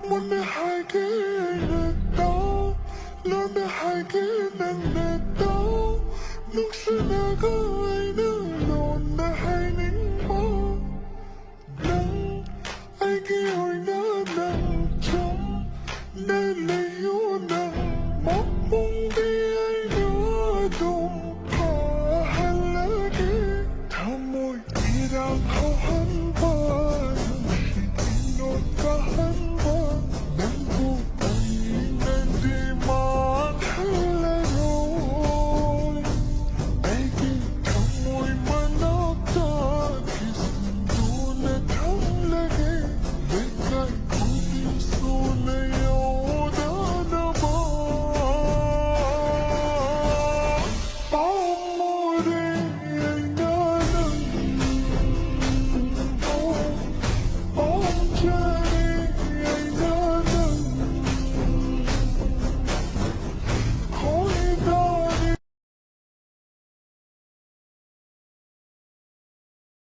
muốn để hai cái đẹp đau luôn để hai cái nắng đẹp đau lúc xưa đã có